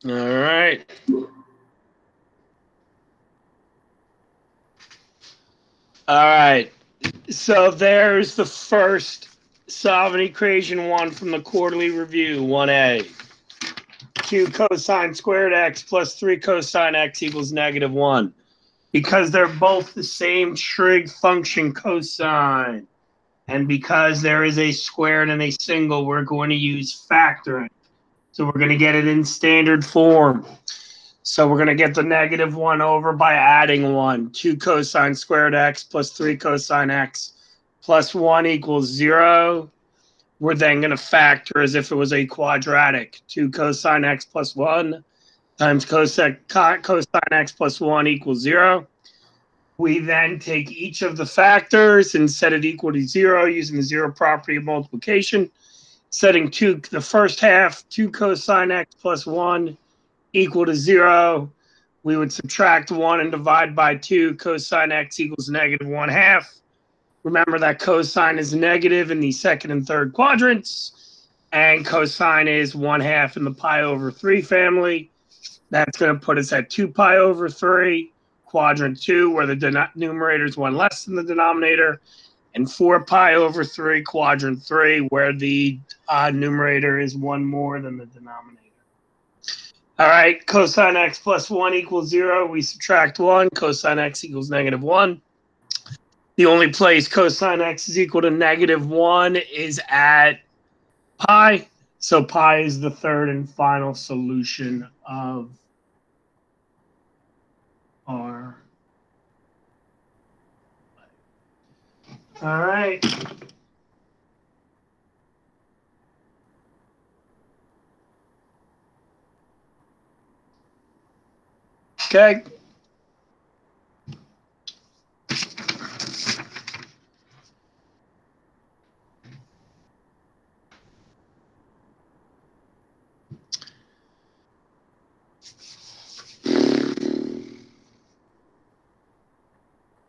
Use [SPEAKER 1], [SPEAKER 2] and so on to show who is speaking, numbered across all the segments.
[SPEAKER 1] All right. All right. So there's the first solving equation one from the quarterly review, 1A. Q cosine squared x plus 3 cosine x equals -1. Because they're both the same trig function cosine, and because there is a squared and a single, we're going to use factoring. So we're going to get it in standard form. So we're going to get the -1 over by adding 1. 2 cosine squared x plus 3 cosine x plus 1 equals 0. We're then going to factor as if it was a quadratic. 2 cosine x plus 1 times cosine x plus 1 equals 0. We then take each of the factors and set it equal to 0 using the zero property of multiplication. Setting the first half, 2 cosine x plus 1 equal to 0. We would subtract 1 and divide by 2. Cosine x equals -1/2. Remember that cosine is negative in the second and third quadrants, and cosine is 1/2 in the pi over 3 family. That's going to put us at 2 pi over 3, quadrant 2, where the numerator is 1 less than the denominator, and 4 pi over 3, quadrant 3, where the numerator is 1 more than the denominator. All right, cosine x plus 1 equals 0. We subtract 1. Cosine x equals -1. The only place cosine x is equal to -1 is at pi. So pi is the third and final solution of our. All right. Okay.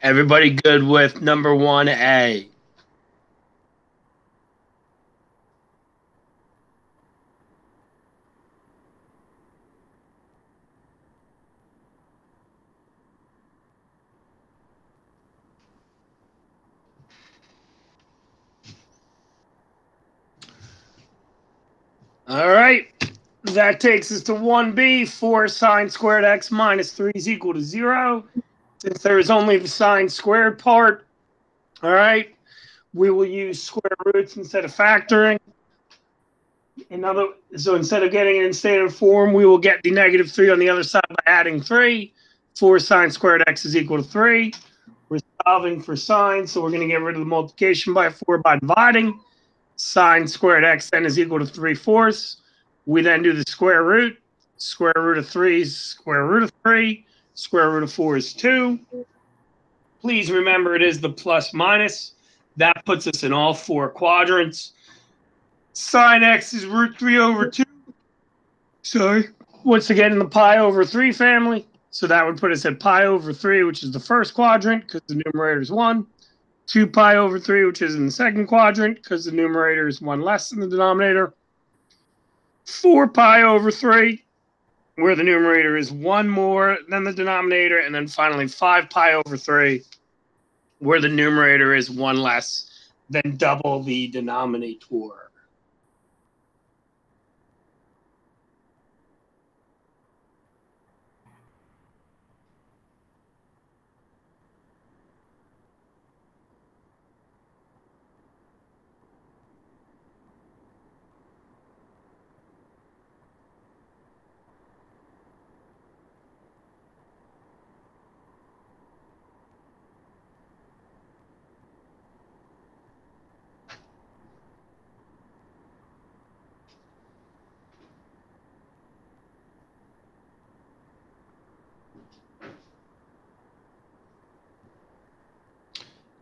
[SPEAKER 1] Everybody good with number 1A? All right. That takes us to 1B. 4 sine squared x minus 3 is equal to 0. Since there is only the sine squared part, all right, we will use square roots instead of factoring. So instead of getting it in standard form, we will get the -3 on the other side by adding 3. 4 sine squared x is equal to 3. We're solving for sine, so we're going to get rid of the multiplication by 4 by dividing. Sine squared x then is equal to 3/4. We then do the square root. Square root of 3 is square root of 3. Square root of 4 is 2. Please remember it is the plus minus. That puts us in all 4 quadrants. Sine x is √3/2. Sorry. Once again, in the pi over 3 family. So that would put us at pi over 3, which is the first quadrant because the numerator is 1. 2 pi over 3, which is in the second quadrant because the numerator is 1 less than the denominator. 4 pi over 3, where the numerator is 1 more than the denominator. And then finally 5 pi over 3, where the numerator is 1 less than double the denominator.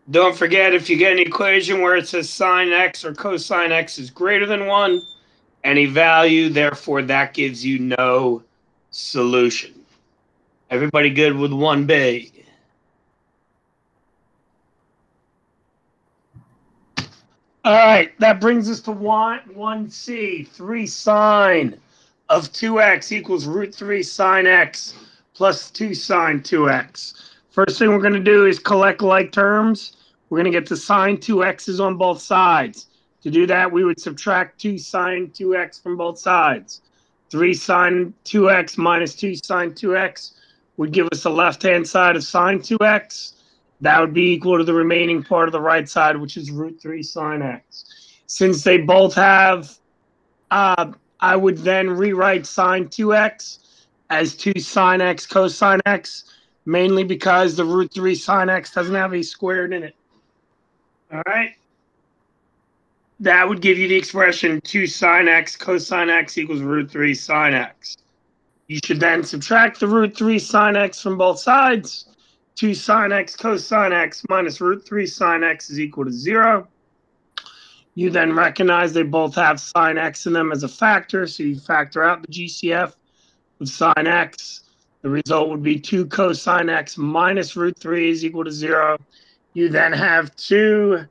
[SPEAKER 1] Don't forget, if you get an equation where it says sine x or cosine x is greater than 1, any value, therefore that gives you no solution. Everybody good with 1B? All right, that brings us to 1C, 3 sine of 2x equals root 3 sine x plus 2 sine 2x. First thing we're going to do is collect like terms. We're going to get the sine 2x's on both sides. To do that, we would subtract 2 sine 2x from both sides. 3 sine 2x minus 2 sine 2x would give us the left-hand side of sine 2x. That would be equal to the remaining part of the right side, which is root 3 sine x. Since they both have I would then rewrite sine 2x as 2 sine x cosine x, mainly because the root 3 sine x doesn't have a squared in it. All right? That would give you the expression 2 sine x cosine x equals root 3 sine x. You should then subtract the root 3 sine x from both sides. 2 sine x cosine x minus root 3 sine x is equal to 0. You then recognize they both have sine x in them as a factor, so you factor out the GCF of sine x. The result would be 2 cosine x minus root 3 is equal to 0. You then have two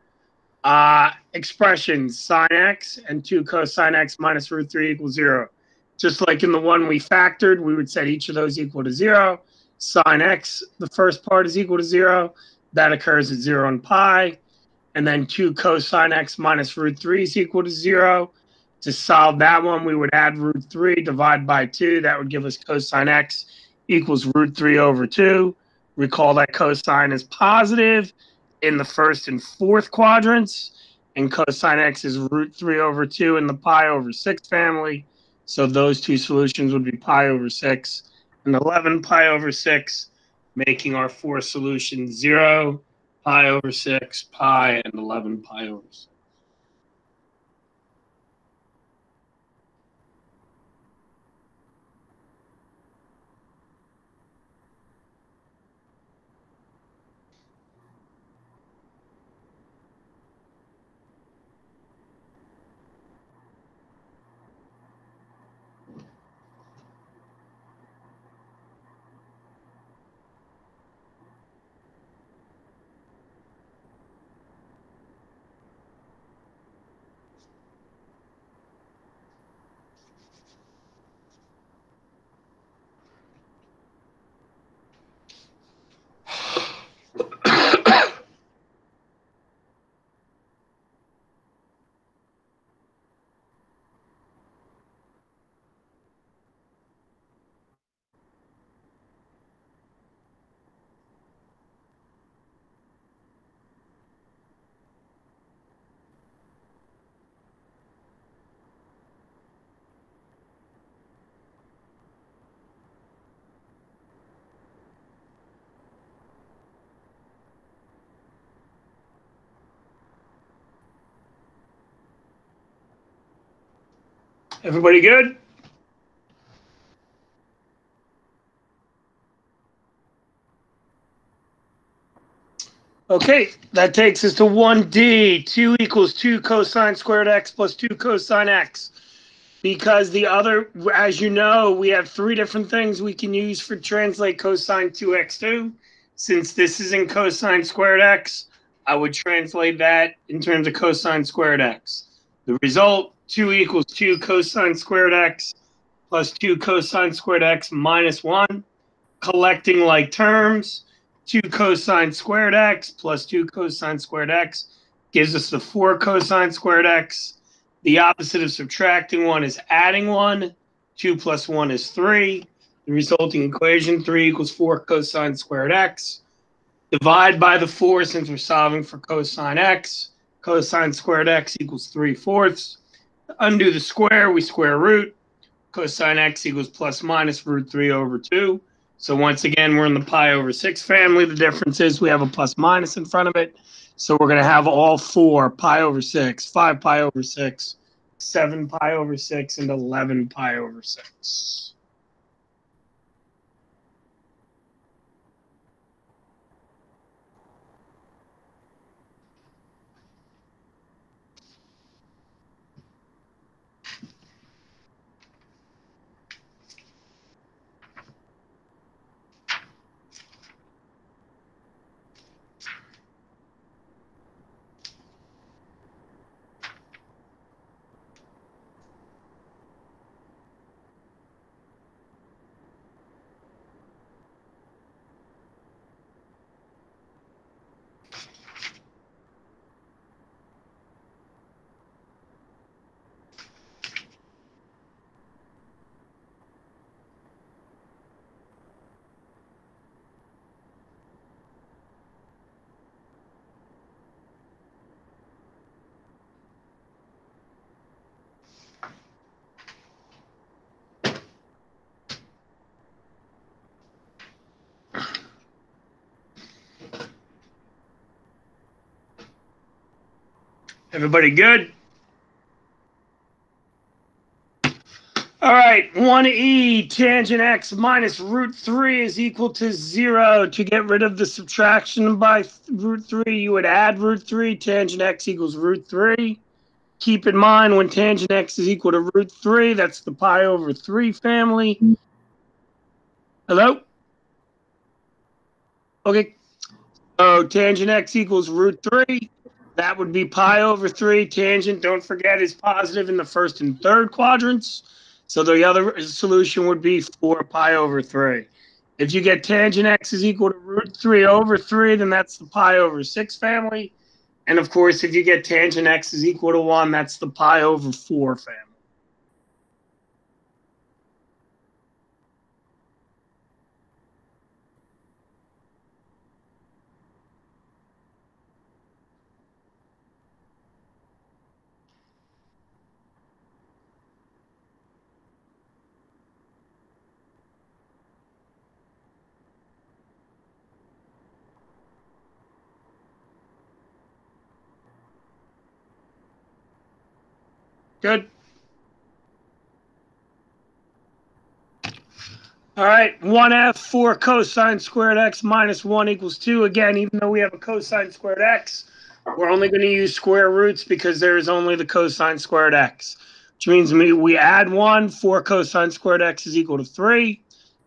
[SPEAKER 1] expressions, sine x and 2 cosine x minus root 3 equals 0. Just like in the one we factored, we would set each of those equal to 0. Sine x, the first part, is equal to 0. That occurs at 0 and pi. And then 2 cosine x minus root 3 is equal to 0. To solve that one, we would add root 3, divide by 2. That would give us cosine x equals root 3 over 2. Recall that cosine is positive in the first and fourth quadrants, and cosine x is root 3 over 2 in the pi over 6 family. So those two solutions would be pi over 6 and 11 pi over 6, making our four solutions 0, pi over 6, pi, and 11 pi over 6. Everybody good? Okay, that takes us to 1D. 2 equals 2 cosine squared x plus 2 cosine x. Because the other, as you know, we have three different things we can use for translate cosine 2x to. Since this is in cosine squared x, I would translate that in terms of cosine squared x. The result, 2 equals 2 cosine squared x plus 2 cosine squared x minus 1. Collecting like terms, 2 cosine squared x plus 2 cosine squared x gives us the 4 cosine squared x. The opposite of subtracting 1 is adding 1. 2 plus 1 is 3. The resulting equation, 3 equals 4 cosine squared x. Divide by the 4 since we're solving for cosine x. Cosine squared x equals 3/4. Undo the square, we square root. Cosine x equals plus minus root 3 over 2. So once again, we're in the pi over 6 family. The difference is we have a plus minus in front of it. So we're going to have all four, pi over 6, 5 pi over 6, 7 pi over 6, and 11 pi over 6. Everybody good? All right, 1e, tangent x minus root 3 is equal to 0. To get rid of the subtraction by root 3, you would add root 3. Tangent x equals root 3. Keep in mind, when tangent x is equal to root 3, that's the pi over 3 family. Hello? Okay. So tangent x equals root 3. That would be pi over 3. Tangent, don't forget, is positive in the first and third quadrants. So the other solution would be 4 pi over 3. If you get tangent x is equal to root 3 over 3, then that's the pi over 6 family. And of course, if you get tangent x is equal to 1, that's the pi over 4 family. Good. All right, 1f, 4 cosine squared x minus 1 equals 2. Again, even though we have a cosine squared x, we're only going to use square roots because there is only the cosine squared x, which means we add 1, 4 cosine squared x is equal to 3.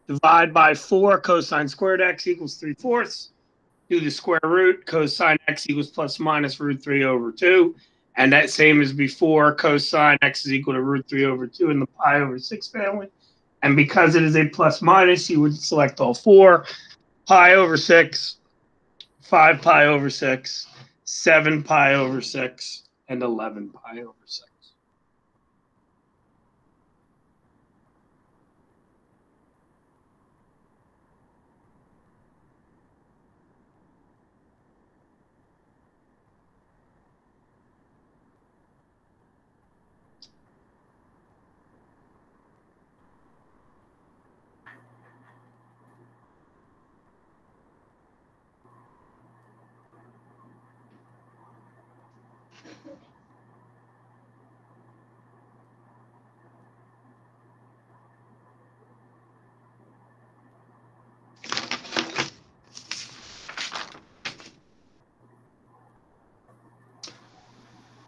[SPEAKER 1] Divide by 4, cosine squared x equals 3/4. Do the square root, cosine x equals plus minus root 3 over 2. And that same as before, cosine x is equal to root 3 over 2 in the pi over 6 family. And because it is a plus minus, you would select all 4. Pi over 6, 5 pi over 6, 7 pi over 6, and 11 pi over 6.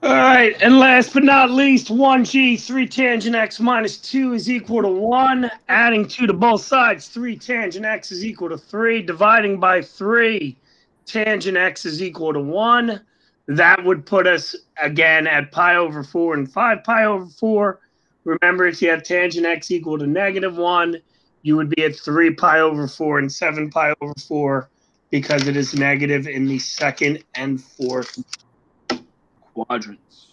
[SPEAKER 1] All right, and last but not least, 1g, 3 tangent x minus 2 is equal to 1. Adding 2 to both sides, 3 tangent x is equal to 3. Dividing by 3, tangent x is equal to 1. That would put us, again, at pi over 4 and 5 pi over 4. Remember, if you have tangent x equal to -1, you would be at 3 pi over 4 and 7 pi over 4 because it is negative in the second and fourth quadrants.